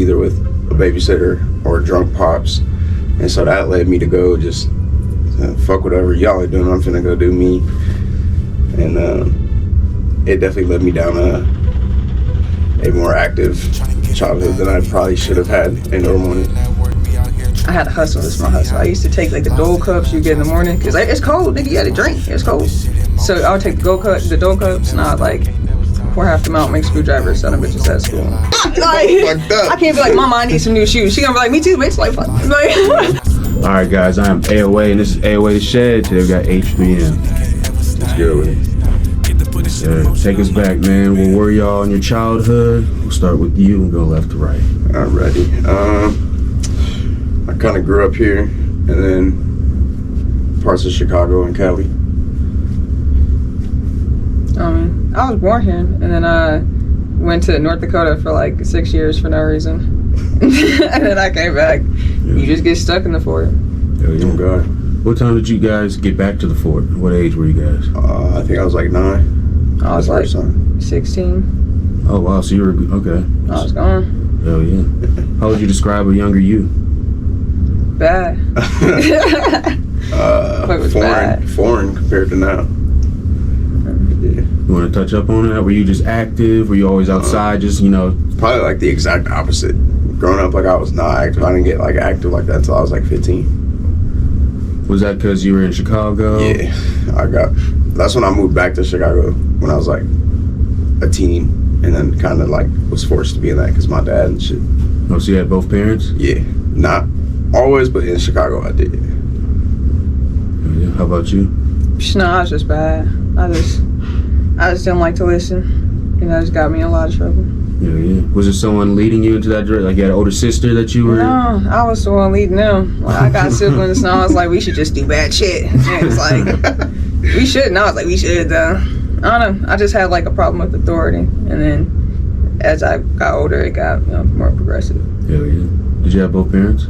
either with a babysitter or drunk pops. And so that led me to go just fuck whatever y'all are doing, I'm finna go do me. And it definitely led me down a more active childhood than I probably should have had and or wanted. I had to hustle. This is my hustle. I used to take like the Dole cups you get in the morning because like, it's cold, nigga. You gotta drink. It's cold. So I would take the Dole cups, and I would like pour half them out, make screwdrivers, sell them bitches at school. Like, I can't be like, Mama, I need some new shoes. She gonna be like, me too, bitch. Like, fuck. Like. All right, guys. I'm AOA, and this is AOA The Shed. Today we got H3M. Let's go with it. Take us back, man. Where were y'all in your childhood? We'll start with you and go left to right. Alrighty. I kind of grew up here, and then parts of Chicago and Cali. I was born here, and then I went to North Dakota for like 6 years for no reason. And then I came back. Yeah. You just get stuck in the fort. Hell yeah. Oh, God. What time did you guys get back to the fort? What age were you guys? I think I was like 9. I was like 16. Oh, wow. So you were, okay. I was gone. Hell yeah. How would you describe a younger you? Bad. Foreign compared to now. Yeah. You want to touch up on that? Were you just active? Were you always outside? Just, Probably like the exact opposite. Growing up, like I was not active. I didn't get like active like that until I was like 15. Was that because you were in Chicago? Yeah, that's when I moved back to Chicago when I was like a teen, and then kind of like was forced to be in that because my dad and shit. Oh, so you had both parents? Yeah, not always, but in Chicago I did. Yeah. How about you? No, I was just bad. I just didn't like to listen, and that just got me in a lot of trouble. Yeah. Was there someone leading you into that direction? Like you had an older sister that you were? No, I was the one leading them. Like, I got siblings, and I was like, we should just do bad shit. And it's like, we shouldn't. I was like, we should. I don't know. I just had like a problem with authority, and then as I got older, it got more progressive. Hell yeah. Did you have both parents?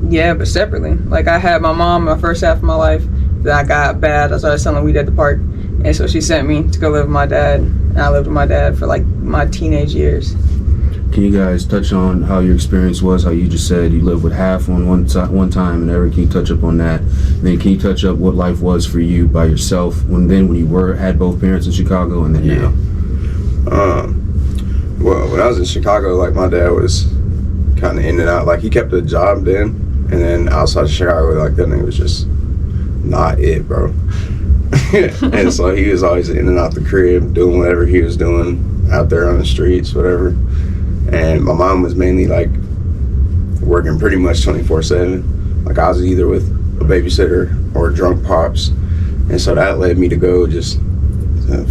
Yeah, but separately. Like I had my mom my first half of my life. Then I got bad. I started selling weed at the park, and so she sent me to go live with my dad. And I lived with my dad for like my teenage years. Can you guys touch on how your experience was? How you just said you lived with half on one time and everything. Can you touch up on that? And then can you touch up what life was for you by yourself when you had both parents in Chicago and then now? Well, when I was in Chicago, like my dad was kind of in and out. Like he kept a job then, and then outside of Chicago, like that nigga was just not it, bro. And so he was always in and out the crib, doing whatever he was doing out there on the streets, whatever. And my mom was mainly like working pretty much 24/7. Like I was either with a babysitter or drunk pops. And so that led me to go just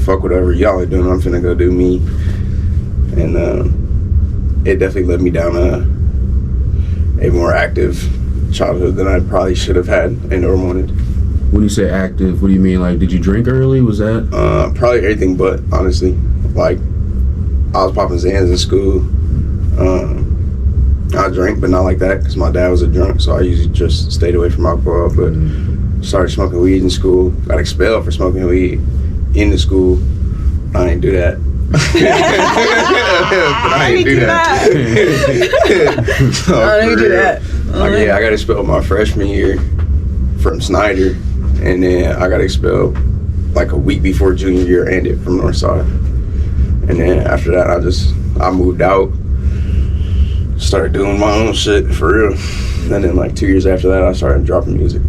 fuck whatever y'all are doing, I'm finna go do me. And it definitely led me down a more active childhood than I probably should have had and or wanted. When you say active, what do you mean? Like, did you drink early? Was that? Probably everything but, honestly. Like, I was popping Zans in school. I drank, but not like that, because my dad was a drunk, so I usually just stayed away from alcohol. But started smoking weed in school. Got expelled for smoking weed in the school. I didn't do that. I didn't do that. I didn't do that. Yeah, I got expelled my freshman year from Snyder, and then I got expelled like a week before junior year ended from Northside. And then after that, I moved out, started doing my own shit for real. And then like 2 years after that, I started dropping music.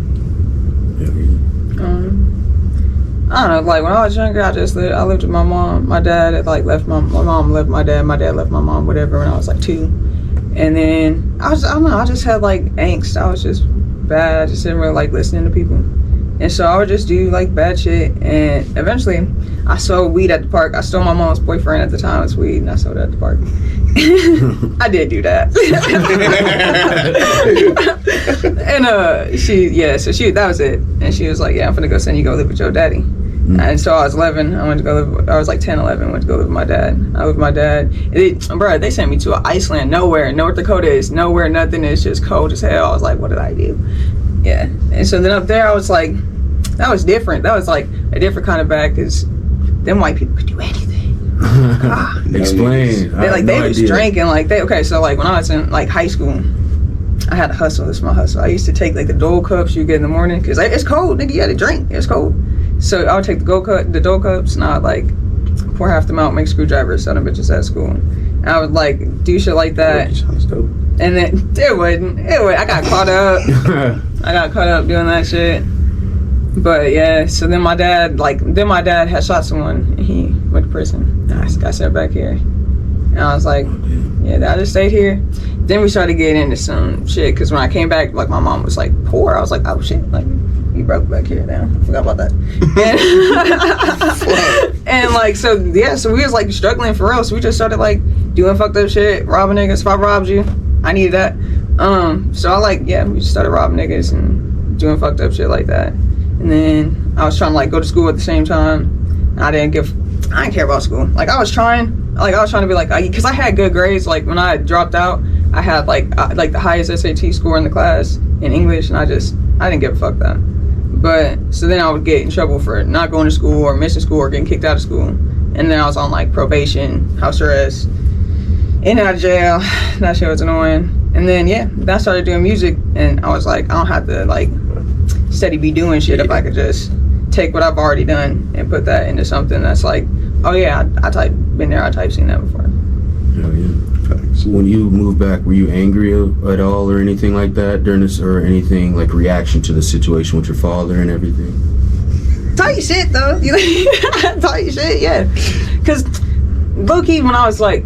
I don't know, like when I was younger, I lived with my mom. My dad had like left my mom left my dad left my mom, whatever, when I was like 2. And then I don't know, I just had like angst. I was just bad. I just didn't really like listening to people. And so I would just do like bad shit. And eventually I sold weed at the park. I stole my mom's boyfriend at the time with weed, and I sold it at the park. I did do that. And that was it. And she was like, yeah, I'm finna go send you go live with your daddy. And so I was 11. I was like 10, 11. Went to go live with my dad. I lived with my dad. They sent me to Iceland, nowhere. North Dakota is nowhere, nothing. It's just cold as hell. I was like, what did I do? Yeah. And so then up there, I was like, that was different. That was like a different kind of bad, because them white people could do anything. Explain. They like they was drinking like they so like when I was in like high school, I had to hustle. This is my hustle. I used to take like the Dole cups you get in the morning because it's cold, nigga. You had to drink. It's cold. So I would take the Dole cups and I would like pour half them out, make screwdrivers, sell them bitches at school. And I would like do shit like that. Sounds dope. And then it wouldn't. I got caught up. I got caught up doing that shit. But yeah, so then my dad had shot someone and he went to prison. I sat back here. And I was like, yeah, I just stayed here. Then we started getting into some shit because when I came back, like my mom was like poor. I was like, oh shit, like you broke back here now. I forgot about that. And like so we was like struggling for real. So we just started like doing fucked up shit, robbing niggas. If I robbed you, I needed that. So we just started robbing niggas and doing fucked up shit like that. And then I was trying to like go to school at the same time. I didn't care about school. Like I was trying to be like, because I had good grades. Like when I dropped out, I had like the highest SAT score in the class in English, and I didn't give a fuck then. But so then I would get in trouble for not going to school or missing school or getting kicked out of school. And then I was on like probation, house arrest, in and out of jail. That shit was annoying. And then I started doing music, and I was like, I don't have to like steady be doing shit if I could just take what I've already done and put that into something that's like, oh yeah, I type seen that before. Hell yeah. When you moved back, were you angry at all or anything like that during this, or anything like reaction to the situation with your father and everything? Tight shit though. Tight shit, yeah. Cause low key when I was like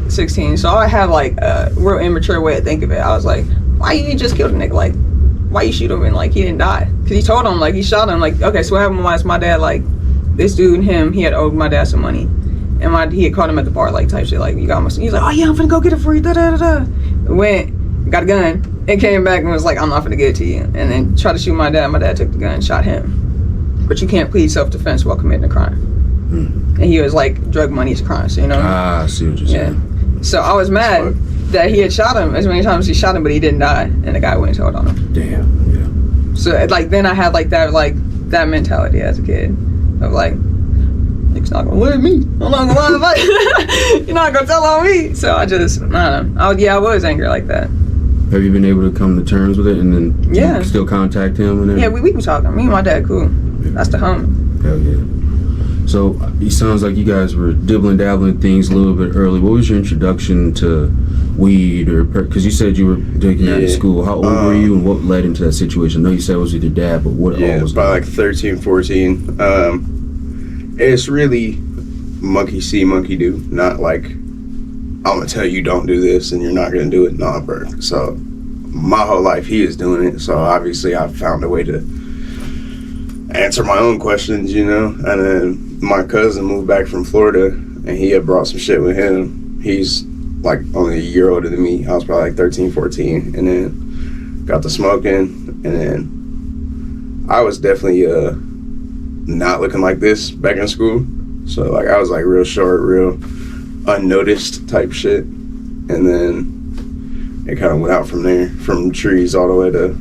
16, so I have like a real immature way to think of it. I was like, why you just killed a nigga? Like, why you shoot him and like he didn't die? Cause he told him like he shot him. Like, okay, so what happened was my dad, like this dude and he had owed my dad some money. And he had caught him at the bar, like type shit, like you got my. He's like, oh yeah, I'm finna go get it for you. Da da da da. Went, got a gun, and came back and was like, I'm not finna get it to you. And then tried to shoot my dad. My dad took the gun and shot him. But you can't plead self-defense while committing a crime. And he was like, drug money is a crime, so you know. I see what you're saying. So I was mad that he had shot him as many times as he shot him, but he didn't die, and the guy went and told on him. Damn. Yeah. So like then I had like that mentality as a kid of like, niggas not gonna let me. I'm not gonna lie about you're not gonna tell on me. So I don't know. I was angry like that. Have you been able to come to terms with it and then you still contact him and everything? Yeah, we be talking. Me and my dad cool. That's the homie. Hell yeah. So it sounds like you guys were dabbling things a little bit early. What was your introduction to weed, or because you said you were taking that to school? How old were you, and what led into that situation? I know you said it was with your dad, but what all was about like 13, 14. It's really monkey see, monkey do. Not like, I'm gonna tell you don't do this and you're not gonna do it. Nah, bro. So my whole life he is doing it. So obviously I found a way to answer my own questions, you know. And then my cousin moved back from Florida and he had brought some shit with him. He's like only a year older than me. I was probably like 13, 14. And then got to smoking. And then I was definitely not looking like this back in school. So like I was like real short, real unnoticed type shit. And then it kind of went out from there, from trees all the way to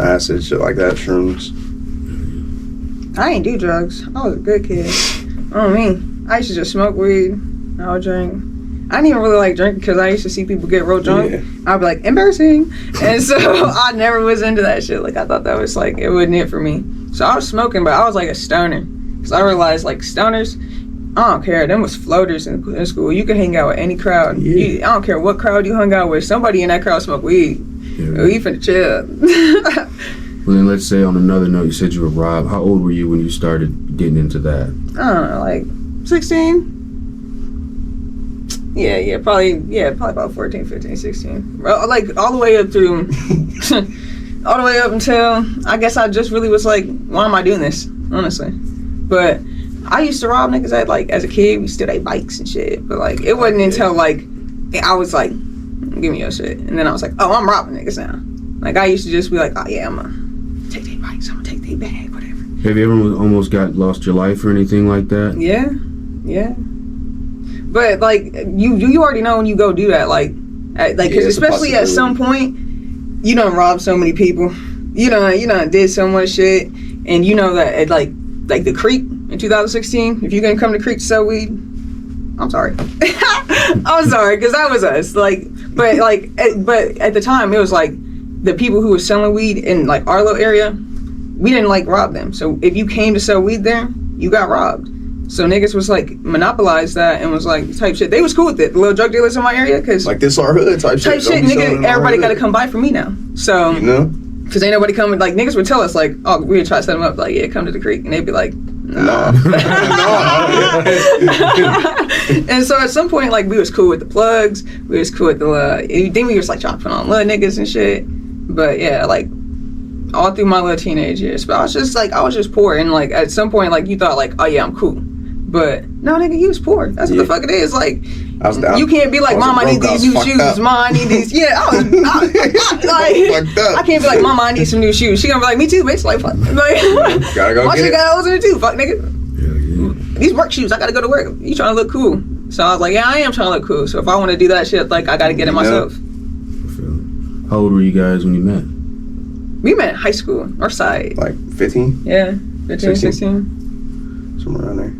acid, shit like that, shrooms. I ain't do drugs. I was a good kid. I used to just smoke weed. I would drink. I didn't even really like drinking because I used to see people get real drunk. Yeah. I'd be like, embarrassing. And so I never was into that shit. Like I thought that was like, it wasn't it for me. So I was smoking, but I was like a stoner. Because I realized like stoners, I don't care. Them was floaters in school. You could hang out with any crowd. I don't care what crowd you hung out with. Somebody in that crowd smoked weed. Yeah. We finna chill. Well, then let's say on another note, you said you were robbed. How old were you when you started getting into that? I don't know, like 16. Yeah, probably about 14, 15, 16. Like all the way up through, all the way up until, I guess I just really was like, why am I doing this, honestly? But I used to rob niggas as a kid. We still had bikes and shit. But like, it wasn't until like, I was like, give me your shit. And then I was like, oh, I'm robbing niggas now. Like I used to just be like, oh yeah, I'm gonna take their bikes, I'm gonna take their bag, whatever. Have you ever almost lost your life or anything like that? Yeah. But like you already know when you go do that, like cause especially at some point, you done robbed so many people, you done did so much shit, and you know that at like the Creek in 2016, if you gonna come to Creek to sell weed, I'm sorry. I'm sorry, because that was us. Like, but at the time, it was like the people who were selling weed in like our little area, we didn't like rob them. So if you came to sell weed there, you got robbed. So niggas was like monopolized that and was like type shit. They was cool with it. The little drug dealers in my area, cause like this our hood type shit. Nigga, everybody got to come buy from me now. So you know, cause ain't nobody coming. Like niggas would tell us like, oh, we'd try to set them up. Like, yeah, come to the creek, and they'd be like, nah. And so at some point, like we was cool with the plugs. We was cool with the. Then we was like trying to put on little niggas and shit. But yeah, like all through my little teenage years. But I was just poor, and like at some point, like you thought like, oh yeah, I'm cool. But no, nigga, you was poor. That's what the fuck it is. Like, you can't be like, Mom, I need these new shoes. Mom, I need these. Yeah, I can't be like, Mom, I need some new shoes. She gonna be like, me too, bitch. Like, fuck. Like, gotta go my get shit it. got holes in it too. Fuck, nigga. Yeah. These work shoes. I gotta go to work. You trying to look cool? So I was like, yeah, I am trying to look cool. So if I want to do that shit, like, I gotta get it myself. How old were you guys when you met? We met in high school, Northside. Like 15? Yeah, 15, 16. 16. Somewhere around there.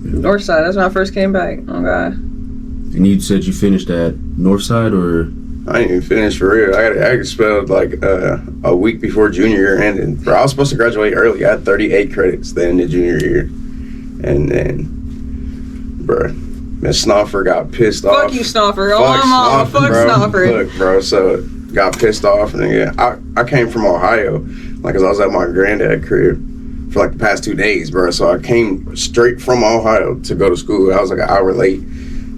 Northside. That's when I first came back. Oh god. And you said you finished at Northside, or? I didn't even finish for real. I got expelled like a week before junior year ended. Bro, I was supposed to graduate early. I had 38 credits then the junior year. And then, bro, Miss Snoffer got pissed off. Fuck you, Snoffer. Oh, my mama. Fuck Snoffer. Look, bro, so got pissed off. And then, yeah, I came from Ohio, like, cause I was at my granddad's crib for like the past 2 days, bro. So I came straight from Ohio to go to school. I was like an hour late.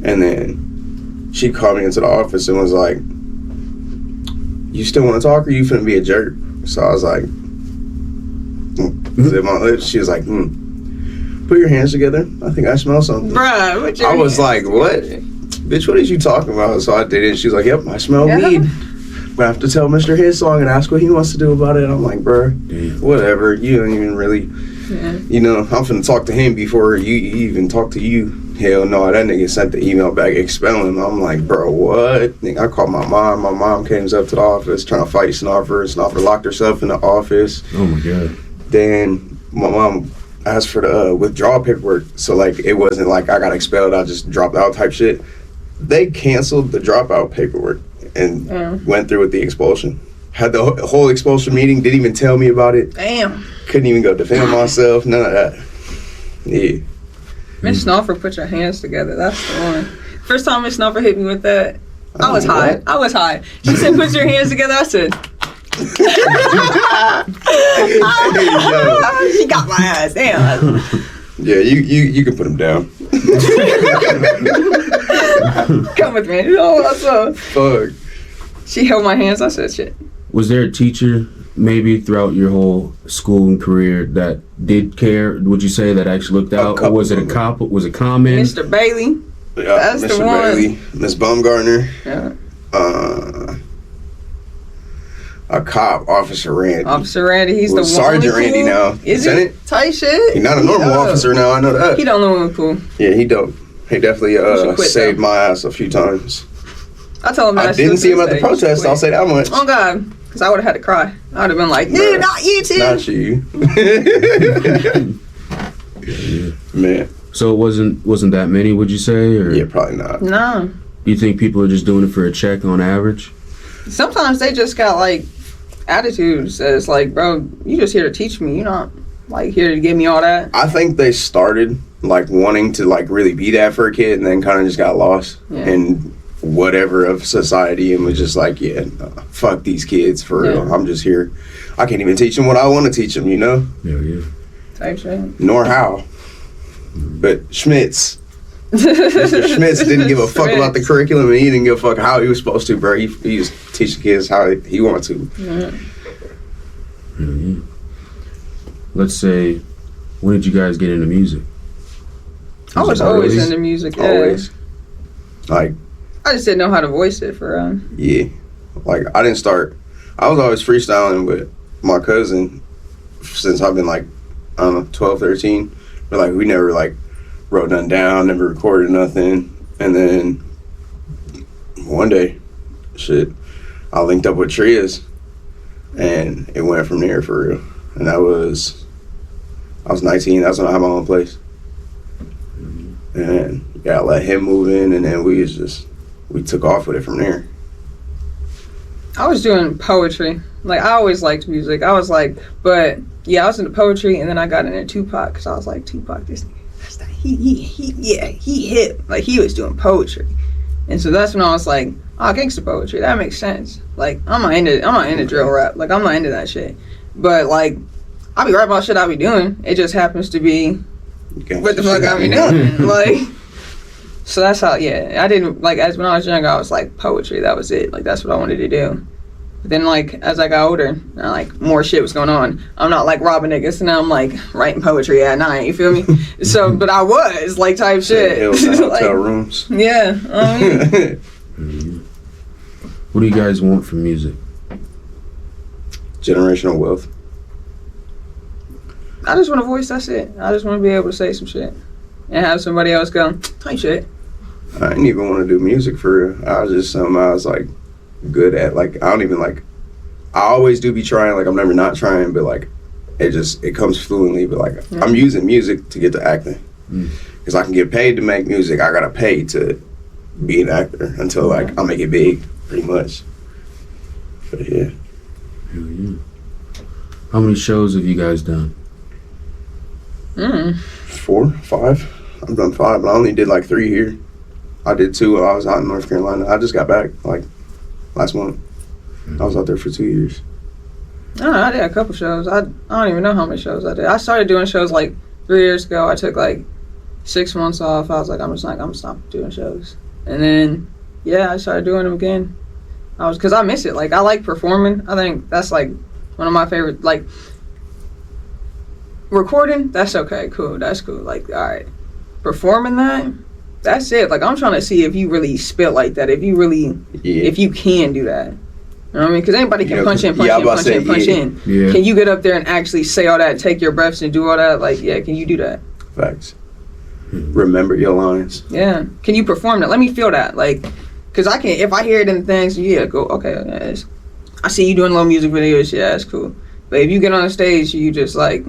And then she called me into the office and was like, you still want to talk or you finna be a jerk? So I was like, zip my lips. She was like, put your hands together. I think I smell something. Bruh, what I was like, what? Bitch, what is you talking about? So I did it. She was like, yep, I smell weed. But I have to tell Mr. Hitsong and ask what he wants to do about it. I'm like, bruh, whatever. You don't even really, you know, I'm finna talk to him before you even talk to you. Hell no, that nigga sent the email back expelling him. I'm like, bro, what? I called my mom. My mom came up to the office trying to fight Snoffer. Snoffer locked herself in the office. Oh my God. Then my mom asked for the withdrawal paperwork. So like, it wasn't like I got expelled, I just dropped out type shit. They canceled the dropout paperwork and went through with the expulsion. Had the whole expulsion meeting, didn't even tell me about it. Damn. Couldn't even go defend myself, none of that. Yeah. Miss Snoffer, put your hands together. That's the one. First time Miss Snoffer hit me with that, I was high. What? I was high. She said, put your hands together. I said, she got my ass. Damn. Yeah, you can put them down. Come with me. Oh, what's up? Fuck. She held my hands. I said, shit. Was there a teacher maybe throughout your whole school and career that did care, would you say, that actually looked out? Or was it a cop? Was it common? Mr. Bailey. Yeah, That's Mr. the one. Bailey, Miss Baumgartner, Yeah. A cop, Officer Randy. Officer Randy, he's the one. Sergeant Randy now. Is Lieutenant? he? Tight shit. He's not a normal officer now, I know that. He don't know when cool. Yeah, he dope. He definitely quit, saved though. my ass a few times. I told him that I didn't see him at the protest, I'll say that much. Oh God, because I would have had to cry. I would have been like, dude, not you too. Not you. Man. So it wasn't that many, would you say? Or Yeah, probably not. No. do you think people are just doing it for a check on average? Sometimes they just got like attitudes that's like, bro, you just here to teach me. You're not like here to give me all that. I think they started like wanting to like really be that for a kid and then kind of just got lost in whatever of society and was just like, yeah, fuck these kids for real. I'm just here. I can't even teach them what I want to teach them, you know? Yeah. Type shit. Nor how. But Schmitz. Mr. Schmitz didn't give a fuck about the curriculum and he didn't give a fuck how he was supposed to, bro. He was teaching kids how he wanted to. Yeah. Let's say, when did you guys get into music? I was always into music. Yeah. Always. Like, I just didn't know how to voice it for yeah. Like, I didn't start. I was always freestyling with my cousin since I've been like, I don't know, 12, 13. But like, we never like wrote nothing down, never recorded nothing. And then one day, I linked up with Trias and it went from there for real. And I was 19, that's when I had my own place. And yeah, I let him move in, and then we took off with it from there. I was doing poetry. Like, I always liked music. I was like, but yeah, I was into poetry, and then I got into Tupac because I was like, Tupac, this nigga, he hit. Like, he was doing poetry, and so that's when I was like, oh, gangster poetry, that makes sense. Like, I'm not into drill rap. Like, I'm not into that shit. But like, I be rapping about shit I be doing. It just happens to be what the fuck I be doing. Like, so that's how. Yeah, I didn't like as when I was younger. I was like poetry. That was it. Like, that's what I wanted to do. But then, like, as I got older, like, more shit was going on. I'm not, like, robbing niggas, and now I'm, like, writing poetry at night, you feel me? So, but I was, like, type shit. Hotel like, rooms. Yeah. What do you guys want from music? Generational wealth. I just want a voice, that's it. I just want to be able to say some shit. And have somebody else go, type shit. I didn't even want to do music for real. I was just something I was, like, good at. Like, I don't even, like, I always do be trying. Like, I'm never not trying, but, like, it comes fluently. But, like, I'm using music to get to acting. Because I can get paid to make music. I got to pay to be an actor until, like, I make it big, pretty much. But, yeah. Hell yeah. How many shows have you guys done? 4, 5. I've done 5, but I only did, like, 3 here. I did 2 while I was out in North Carolina. I just got back, like, last month. I was out there for 2 years. I did a couple shows. I don't even know how many shows I did. I started doing shows like 3 years ago. I took like 6 months off. I was like, I'm gonna stop doing shows. And then, yeah, I started doing them again. Cause I miss it. Like, I like performing. I think that's like one of my favorite, like, recording, that's okay, cool, that's cool. Like, all right, performing that's it. Like, I'm trying to see if you really spit like that, if you really, if you can do that. You know what I mean? Because anybody can punch in. Yeah. Can you get up there and actually say all that, take your breaths and do all that? Like, yeah, can you do that? Facts. Remember your lines. Yeah. Can you perform that? Let me feel that. Like, because I can, if I hear it in things, yeah, go, okay, yeah, I see you doing little music videos, yeah, that's cool. But if you get on the stage, you just like,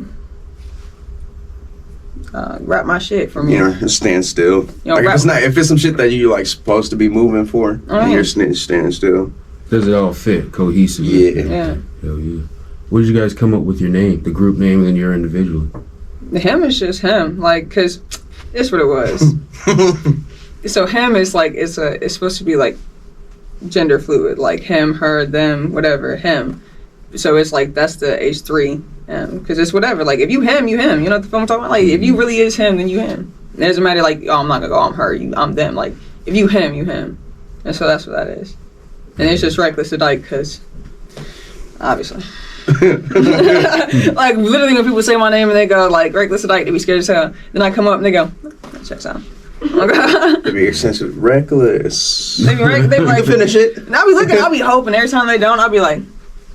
rap my shit for me. You know, stand still. You know, like, if it's some shit that you like supposed to be moving for, and you're standing still. Does it all fit cohesive? Yeah. Hell yeah. Where did you guys come up with your name, the group name, and then your individual? Him is just him, like, cause it's what it was. So him is like, it's supposed to be like gender fluid, like him, her, them, whatever, him. So it's like, that's the H3M, because it's whatever. Like, if you him, you him. You know what the fuck I'm talking about? Like, if you really is him, then you him. It doesn't matter, like, oh, I'm not gonna go, I'm her, I'm them. Like, if you him, you him. And so that's what that is. And it's just reckless to dyke, because, obviously. Like, literally, when people say my name and they go, like, reckless to dyke, they be scared as hell. Then I come up and they go, that checks out. They be extensive, reckless. They be like, finish it. And I'll be looking, I'll be hoping every time they don't, I'll be like,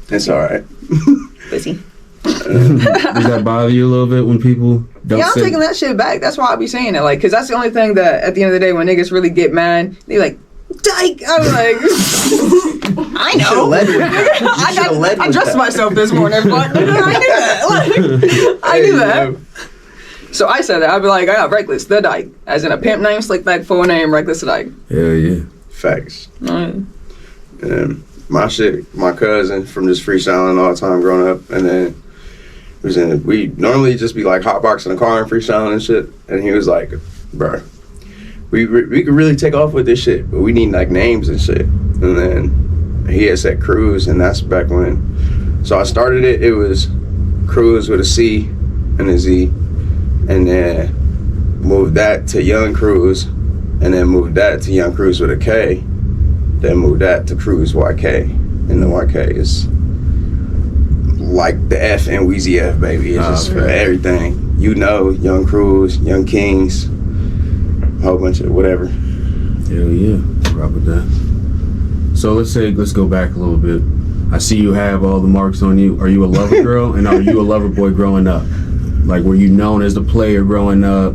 it's alright. Pussy. Does that bother you a little bit when people don't I'm taking that shit back. That's why I be saying it. Like, because that's the only thing that, at the end of the day, when niggas really get mad, they like, dyke. I'm like, I know. I dressed myself this morning, but I knew that. Like, I knew that. So I said that. I'd be like, I got reckless the dyke, as in a pimp name, slick back, full name, reckless the dyke. Hell yeah. Facts. My shit, my cousin from just freestyling all the time growing up, and then we normally just be like hotboxing the car and freestyling and shit, and he was like, bro, we could really take off with this shit, but we need like names and shit. And then he had said Cruz, and that's back when. So I started it was Cruz with a C and a Z, and then moved that to Young Cruz, and then moved that to Young Cruz with a K, then moved that to Cruz YK, and the YK is like the F and Weezy F, baby. It's just for everything. You know, Young Cruz, Young Kings, a whole bunch of whatever. Hell yeah, rock with that. So let's go back a little bit. I see you have all the marks on you. Are you a lover girl, and are you a lover boy growing up? Like, were you known as the player growing up?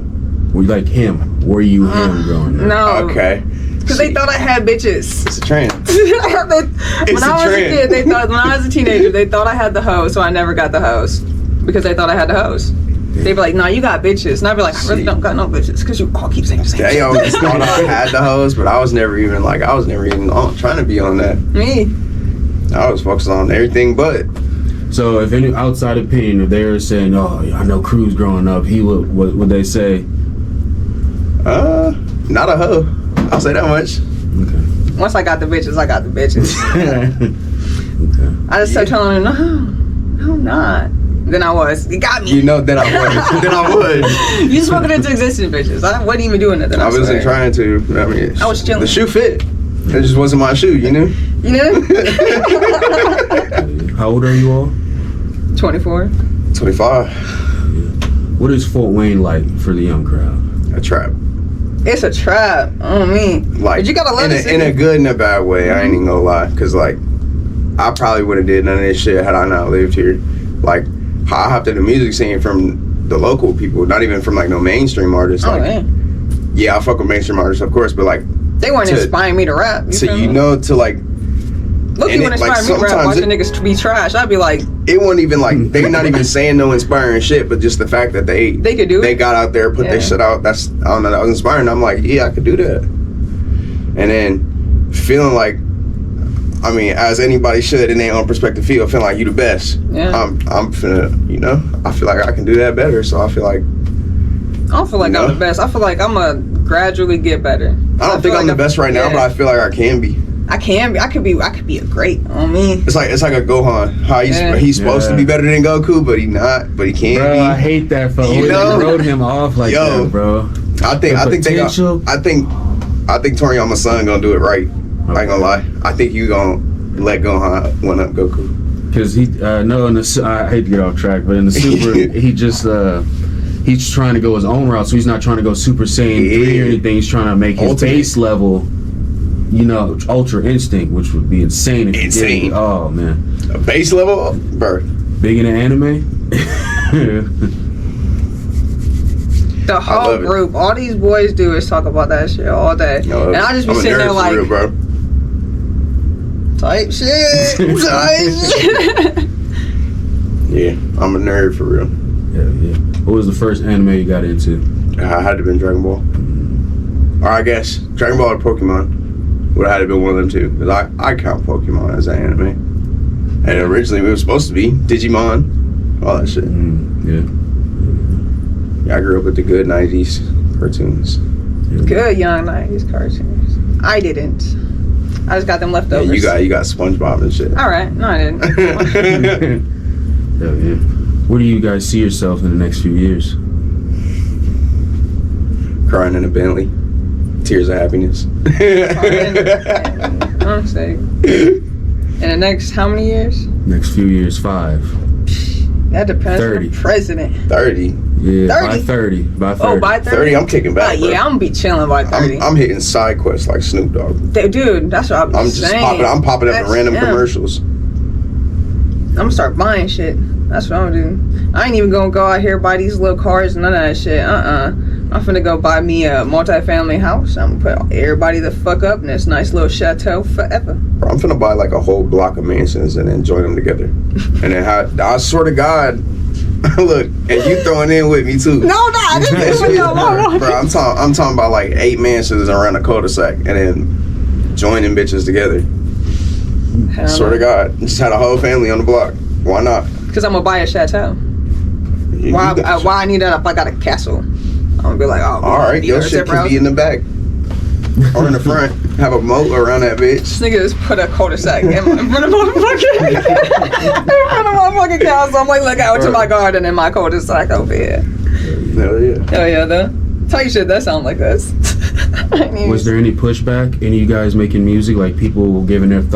Were you like him? Were you him growing up? No. Okay. Because they thought I had bitches. It's a trend. When I was a kid, when I was a teenager, they thought I had the hoe, so I never got the hoes. Because they thought I had the hoes. They be like, "Nah, you got bitches," and I be like, "I really don't got no bitches," because you all keep saying the same They shit. always thought I had the hoes, but I was never even trying to be on that. Me. I was focused on everything but. So if any outside opinion, if they're saying, "Oh, I know Cruz growing up," he would they say? Not a hoe. I'll say that much. Okay. Once I got the bitches, I got the bitches. Okay. I just started telling him, no, I'm not. Then I was. You got me. You know, then I would. Then I would. You spoke it into existence, bitches. I wasn't even doing it. Then I wasn't trying to. I mean, I was chilling. The shoe fit. It just wasn't my shoe, you know? You know? How old are you all? 24. 25. What is Fort Wayne like for the young crowd? A trap. It's a trap. Oh, me. Like, but you gotta love it. in a good and a bad way. I ain't even gonna lie. Because, like, I probably wouldn't have did none of this shit had I not lived here. Like, how I hopped in the music scene from the local people, not even from, like, no mainstream artists. Oh, Like, man. yeah, I fuck with mainstream artists, of course, but, like, They weren't to- inspiring me to rap. so feel you me? know, to, like, Look, you and wouldn't it, like, inspire me to rap. sometimes Watching niggas be trash. I'd be like, it wasn't even, like, they're not even saying no inspiring shit, but just the fact that they could do they it. got out there, put their Yeah. shit out, I don't know, that was inspiring. I'm like, yeah, I could do that. And then feeling like, I mean, as anybody should in their own perspective feeling like you the best. Yeah. I'm finna, you know, I feel like I can do that better. So I feel like, I don't feel like You I'm know? the best. I feel like I'm gonna gradually get better. I don't think I'm the best right now, but I feel like I can be. I can be. I could be a great on me. It's like a Gohan. How he's supposed to be better than Goku, but he not. But he can't Bro, be. I hate that for You they know? wrote him off like Yo. that, bro. I think they got. potential. I think Toriyama's son gonna do it right. I ain't gonna lie. I think you gonna let Gohan one up Goku. Because he, no, in the I hate to get off track, but in the Super, he just he's trying to go his own route, so he's not trying to go Super Saiyan 3 or anything. He's trying to make his Ultimate. base level, you know, Ultra Instinct, which would be insane. If he did it. Oh man, A base level, bro. big into anime. The whole love it. group, all these boys do is talk about that shit all day, and I just be I'm a sitting nerd there for like, real, bro. type shit, type shit. Yeah, I'm a nerd for real. Yeah. What was the first anime you got into? I had to been Dragon Ball. Or I guess Dragon Ball or Pokemon would have had to be one of them two. Because I count Pokemon as an anime. And originally it was supposed to be Digimon, all that shit. Yeah. Yeah, I grew up with the good 90s cartoons. Good young 90s cartoons. I didn't. I just got them Yeah, leftovers. you got SpongeBob and shit. All right, no, I didn't. Yeah. Where do you guys see yourself in the next few years? Crying in a Bentley. Tears of happiness. I'm saying. In the next how many years? Next few years, 5. That depends 30. on the president. 30. Yeah, 30? by 30. By 30. Oh, by 30? 30, I'm kicking Oh, back, bro. yeah, I'm gonna be chilling by 30. I'm hitting side quests like Snoop Dogg. Dude, that's what I'm just saying. I'm popping up in That's random him. commercials. I'm gonna start buying shit. That's what I'm doing. I ain't even gonna go out here buy these little cars, none of that shit. I'm finna go buy me a multi-family house. I'm gonna put everybody the fuck up in this nice little chateau forever. Bro, I'm finna buy like a whole block of mansions and then join them together. And then I swear to God, look, and you throwing in with me too. No, I didn't That do shit, no bro, I'm talking about like 8 mansions around the cul-de-sac and then joining bitches together. Swear to God, just had a whole family on the block. Why not? Because I'm gonna buy a chateau. You Why got- I need that if I got a castle? I'm gonna be like, oh, All right, your shit can be in the back or in the front. Have a moat around that bitch. This nigga just put a cul-de-sac in front of my fucking castle. I'm like, look out to my garden and my cul-de-sac over here. Hell yeah. Hell yeah, though. Tell you shit, that sound like us. Was there any pushback? Any of you guys making music? Like people giving their thoughts?